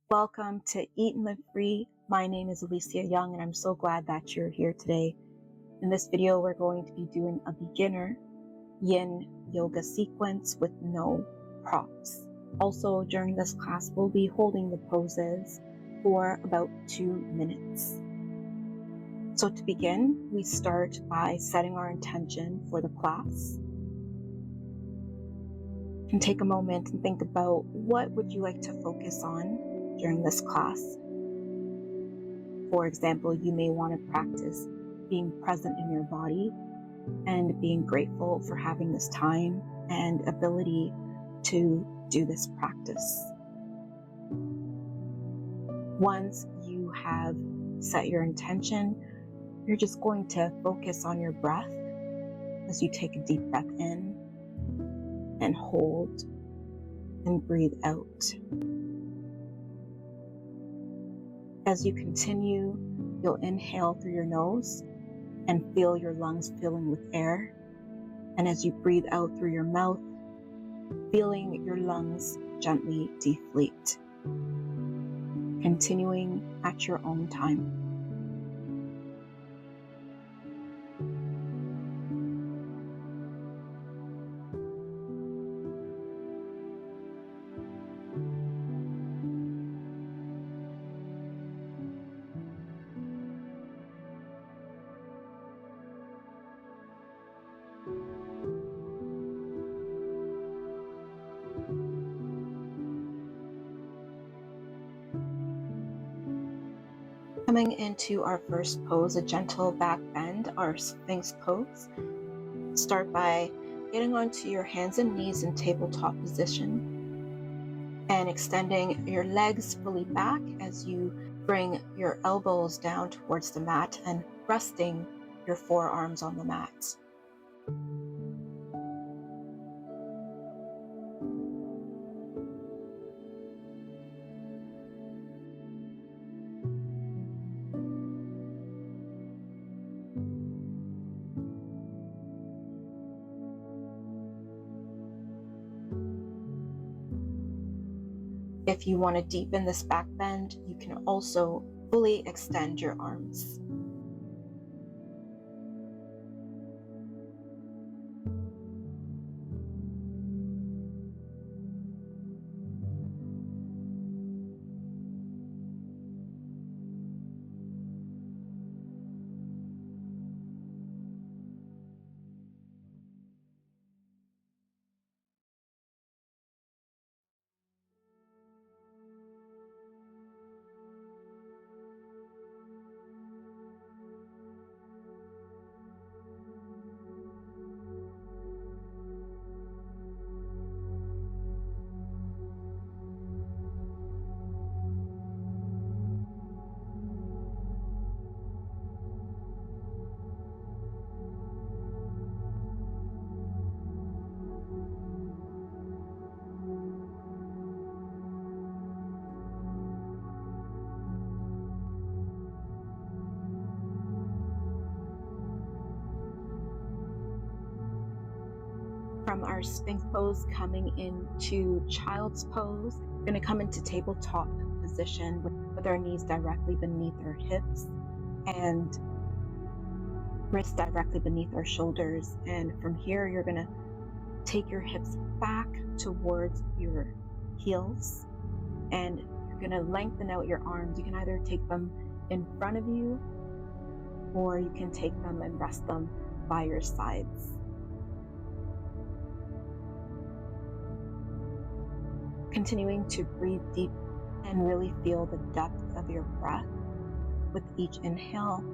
Welcome to Eat and Live Free. My name is Alisia Young and I'm so glad that you're here today. In this video, we're going to be doing a beginner yin yoga sequence with no props. Also, during this class, we'll be holding the poses for about 2 minutes. So to begin, we start by setting our intention for the class. You can take a moment and think about what would you like to focus on during this class. For example, you may want to practice being present in your body and being grateful for having this time and ability to do this practice. Once you have set your intention, you're just going to focus on your breath as you take a deep breath in and hold and breathe out. As you continue, you'll inhale through your nose and feel your lungs filling with air. And as you breathe out through your mouth, feeling your lungs gently deflate. Continuing at your own time. Coming into our first pose, a gentle back bend, our Sphinx pose. Start by getting onto your hands and knees in tabletop position and extending your legs fully back as you bring your elbows down towards the mat and resting your forearms on the mat. If you want to deepen this back bend, you can also fully extend your arms. From our Sphinx pose, coming into Child's pose, we're going to come into tabletop position with our knees directly beneath our hips and wrists directly beneath our shoulders. And from here, you're going to take your hips back towards your heels and you're going to lengthen out your arms. You can either take them in front of you or you can take them and rest them by your sides. Continuing to breathe deep and really feel the depth of your breath with each inhale,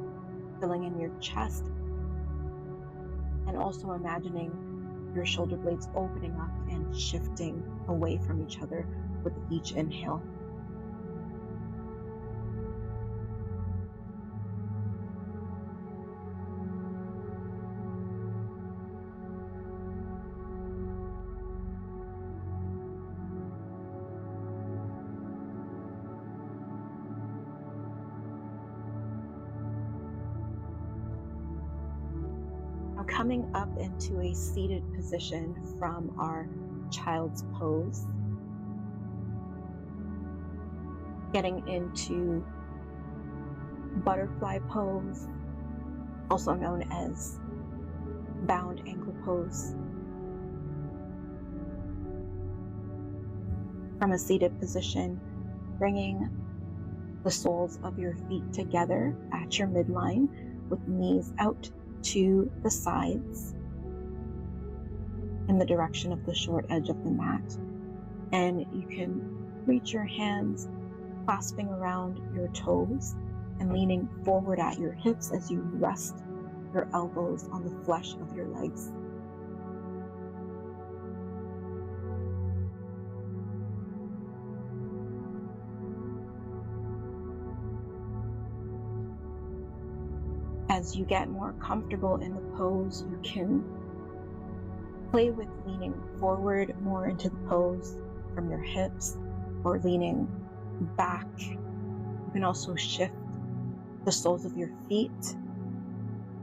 filling in your chest, and also imagining your shoulder blades opening up and shifting away from each other with each inhale. Now coming up into a seated position from our Child's pose. getting into butterfly pose, also known as bound ankle pose. From a seated position, bringing the soles of your feet together at your midline with knees out to the sides in the direction of the short edge of the mat. And you can reach your hands clasping around your toes and leaning forward at your hips as you rest your elbows on the flesh of your legs. As you get more comfortable in the pose, you can play with leaning forward more into the pose from your hips or leaning back. You can also shift the soles of your feet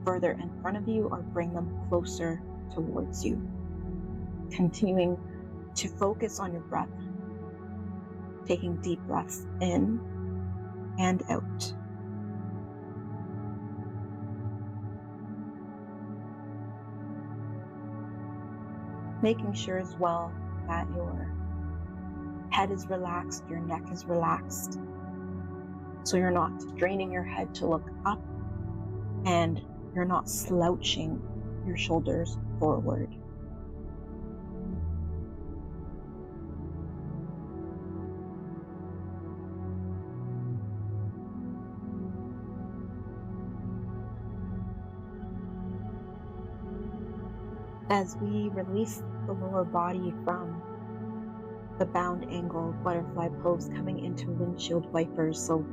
further in front of you or bring them closer towards you. Continuing to focus on your breath, taking deep breaths in and out. Making sure as well that your head is relaxed, your neck is relaxed, so you're not draining your head to look up and you're not slouching your shoulders forward. As we release the lower body from the bound angle butterfly pose, coming into windshield wipers, so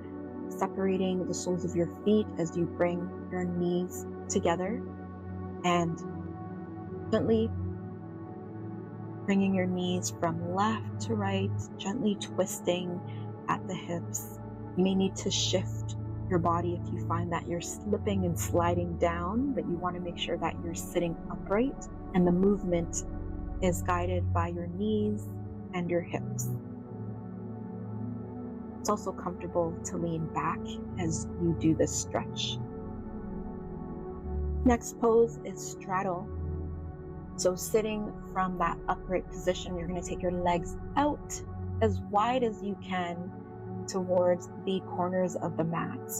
separating the soles of your feet as you bring your knees together and gently bringing your knees from left to right, gently twisting at the hips. You may need to shift your body if you find that you're slipping and sliding down, but you want to make sure that you're sitting upright and the movement is guided by your knees and your hips. It's also comfortable to lean back as you do this stretch. Next pose is straddle. So sitting from that upright position, you're going to take your legs out as wide as you can towards the corners of the mat.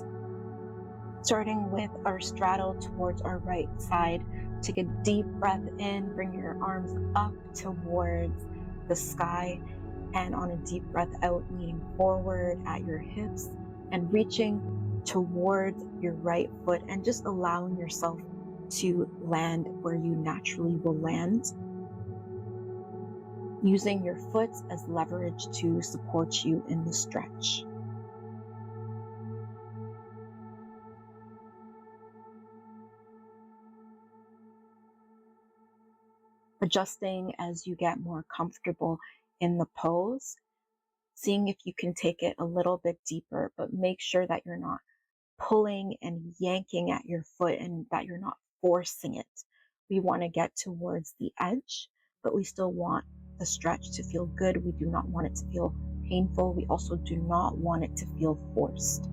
Starting with our straddle towards our right side, take a deep breath in, bring your arms up towards the sky, and on a deep breath out, leaning forward at your hips and reaching towards your right foot and just allowing yourself to land where you naturally will land, using your foot as leverage to support you in the stretch. Adjusting as you get more comfortable in the pose, seeing if you can take it a little bit deeper, but make sure that you're not pulling and yanking at your foot and that you're not forcing it. We want to get towards the edge, but we still want the stretch to feel good. We do not want it to feel painful. We also do not want it to feel forced.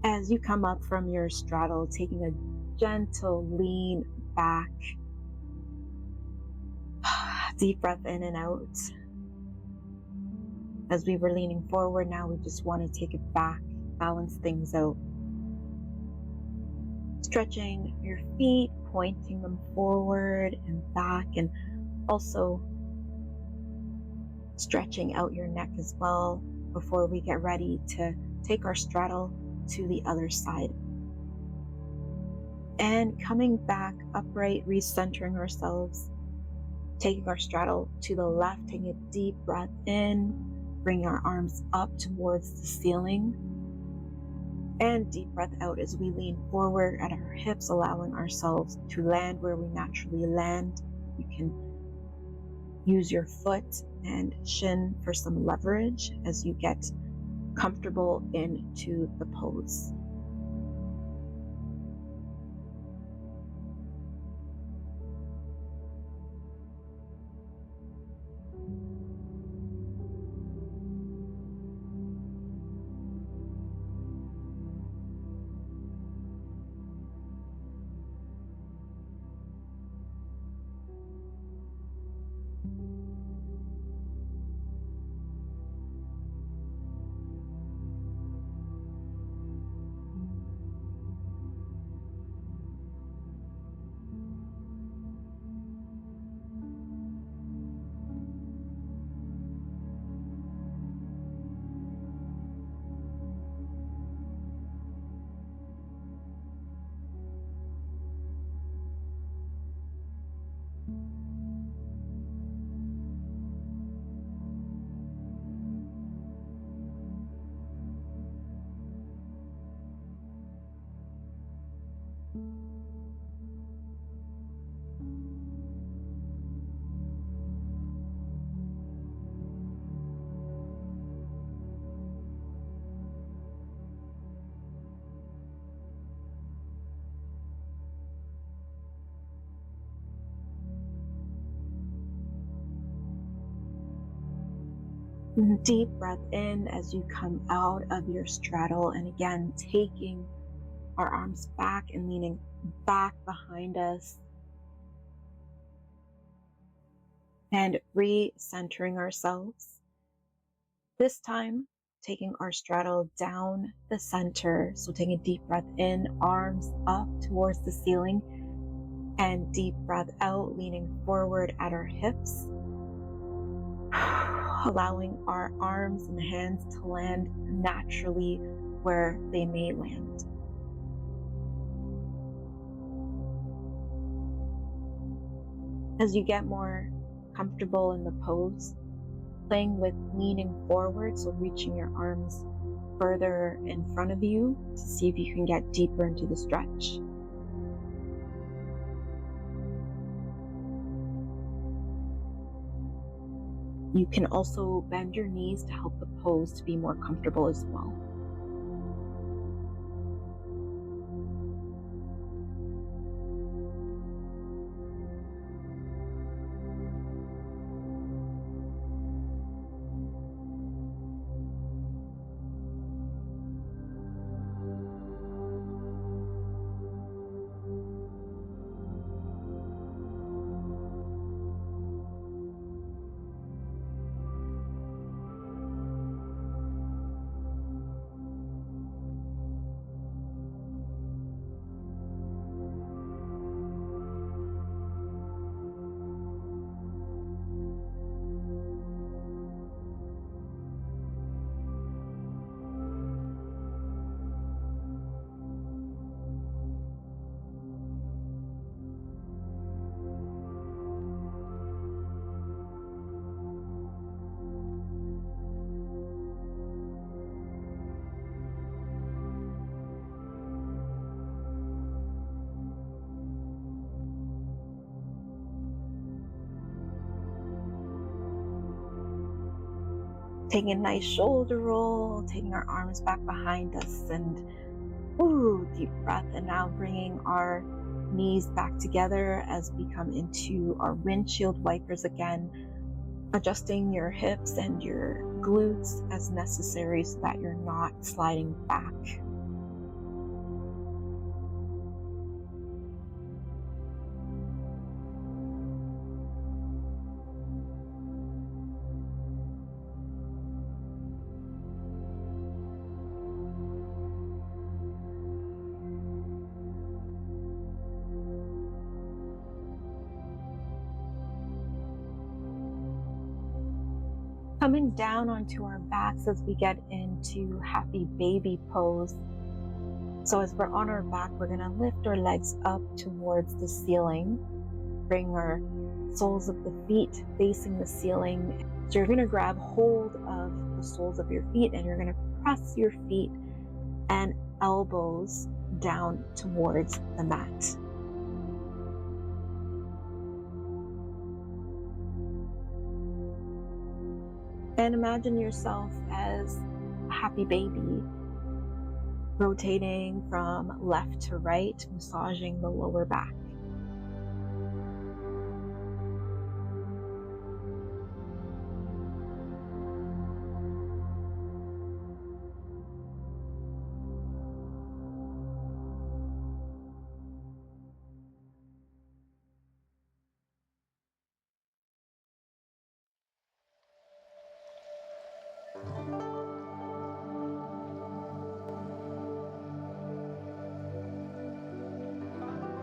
As you come up from your straddle, taking a gentle lean back, Deep breath in and out. As we were leaning forward, now we just want to take it back, balance things out. Stretching your feet, pointing them forward and back, and also stretching out your neck as well before we get ready to take our straddle to the other side. And coming back upright, recentering ourselves, taking our straddle to the left, taking a deep breath in, bringing our arms up towards the ceiling, and deep breath out as we lean forward at our hips, allowing ourselves to land where we naturally land. You can use your foot and shin for some leverage as you get comfortable into the pose. Deep breath in as you come out of your straddle, and again taking our arms back and leaning back behind us and re-centering ourselves. This time taking our straddle down the center, so taking a deep breath in, arms up towards the ceiling, and deep breath out, leaning forward at our hips, allowing our arms and hands to land naturally where they may land. As you get more comfortable in the pose, playing with leaning forward, so reaching your arms further in front of you to see if you can get deeper into the stretch. You can also bend your knees to help the pose to be more comfortable as well. Taking a nice shoulder roll, taking our arms back behind us, and deep breath. And now bringing our knees back together as we come into our windshield wipers again, adjusting your hips and your glutes as necessary so that you're not sliding back. Coming down onto our backs as we get into happy baby pose. So as we're on our back, we're going to lift our legs up towards the ceiling, bring our soles of the feet facing the ceiling. So you're going to grab hold of the soles of your feet and you're going to press your feet and elbows down towards the mat. And imagine yourself as a happy baby, rotating from left to right, massaging the lower back.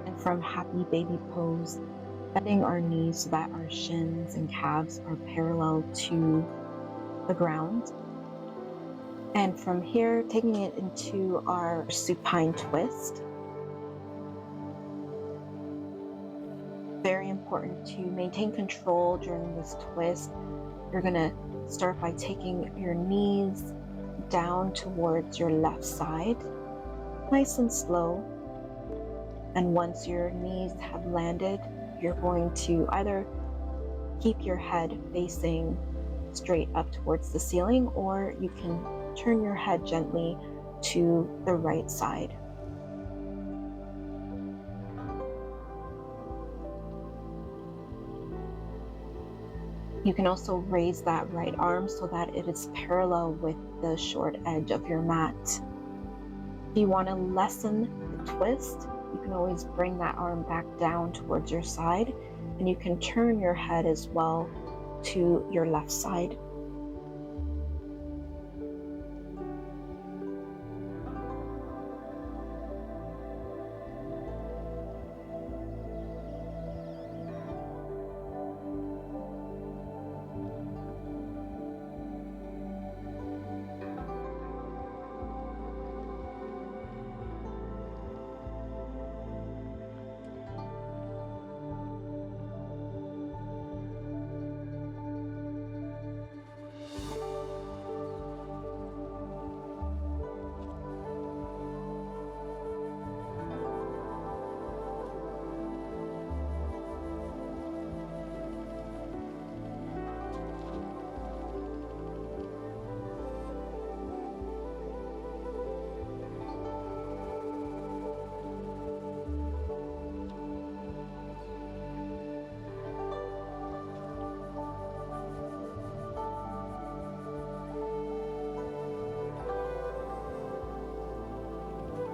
And from happy baby pose, bending our knees so that our shins and calves are parallel to the ground. And from here, taking it into our supine twist. Very important to maintain control during this twist. You're going to start by taking your knees down towards your left side, nice and slow. And once your knees have landed, you're going to either keep your head facing straight up towards the ceiling, or you can turn your head gently to the right side. You can also raise that right arm so that it is parallel with the short edge of your mat. If you want to lessen the twist, you can always bring that arm back down towards your side, and you can turn your head as well to your left side.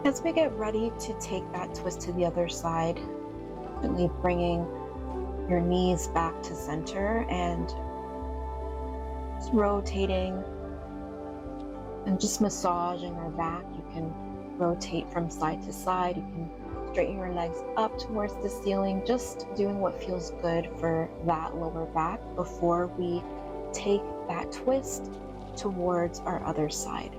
As we get ready to take that twist to the other side, gently bringing your knees back to center and just rotating and just massaging our back. You can rotate from side to side. You can straighten your legs up towards the ceiling, just doing what feels good for that lower back before we take that twist towards our other side.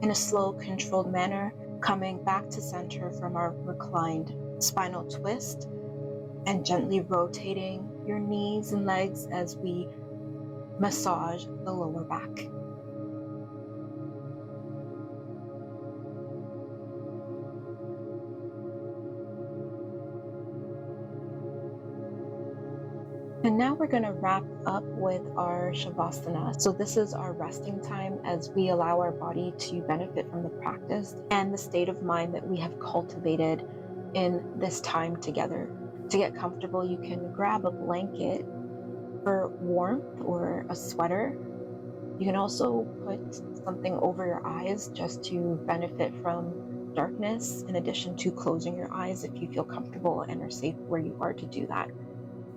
in a slow, controlled manner, coming back to center from our reclined spinal twist and gently rotating your knees and legs as we massage the lower back. And now we're going to wrap up with our Shavasana. So this is our resting time as we allow our body to benefit from the practice and the state of mind that we have cultivated in this time together. To get comfortable, you can grab a blanket for warmth or a sweater. You can also put something over your eyes just to benefit from darkness, in addition to closing your eyes if you feel comfortable and are safe where you are to do that.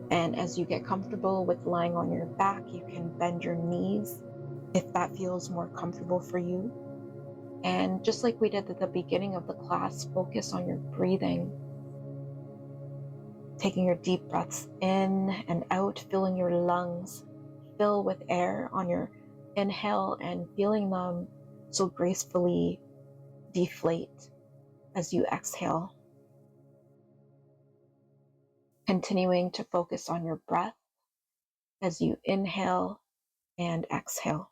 And as you get comfortable with lying on your back, you can bend your knees if that feels more comfortable for you. And just like we did at the beginning of the class, focus on your breathing, taking your deep breaths in and out, filling your lungs, fill with air on your inhale and feeling them so gracefully deflate as you exhale. Continuing to focus on your breath as you inhale and exhale.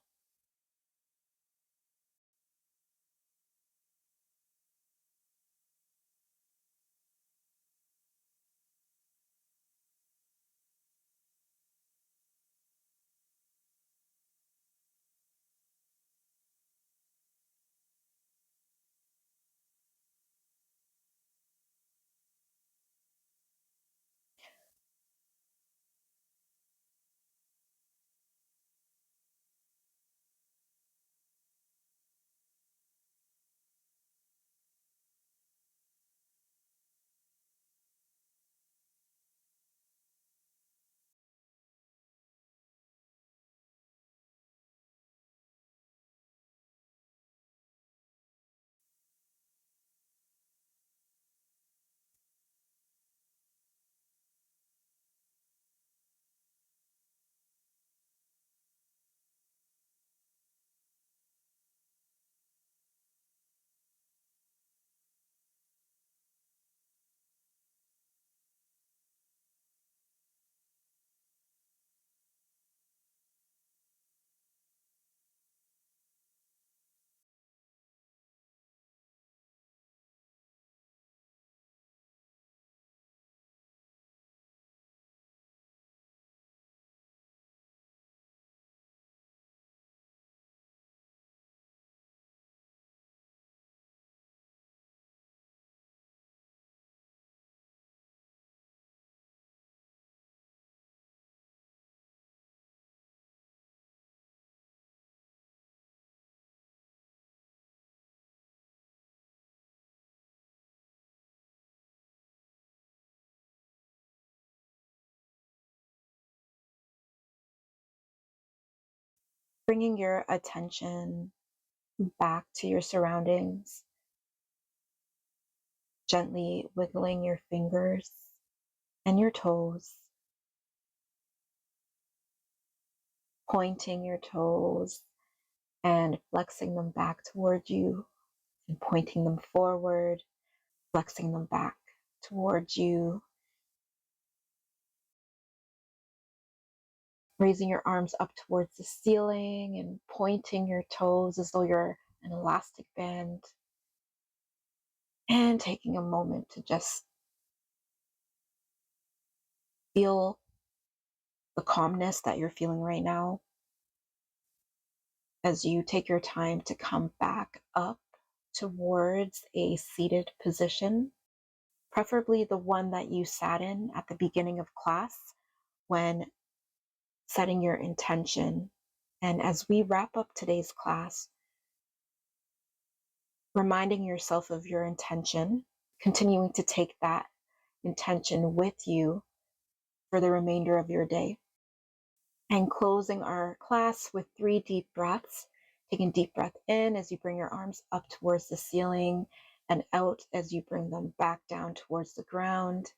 Bringing your attention back to your surroundings, gently wiggling your fingers and your toes, pointing your toes and flexing them back toward you and pointing them forward, flexing them back towards you, raising your arms up towards the ceiling and pointing your toes as though you're an elastic band, and taking a moment to just feel the calmness that you're feeling right now as you take your time to come back up towards a seated position, preferably the one that you sat in at the beginning of class when setting your intention. And as we wrap up today's class, reminding yourself of your intention, continuing to take that intention with you for the remainder of your day. And closing our class with 3 deep breaths, taking deep breath in as you bring your arms up towards the ceiling and out as you bring them back down towards the ground.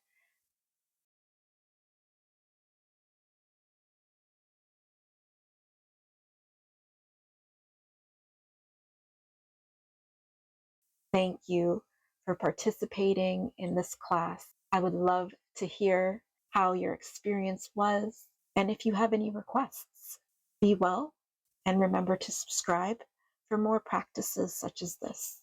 thank you for participating in this class. I would love to hear how your experience was, and if you have any requests. Be well, and remember to subscribe for more practices such as this.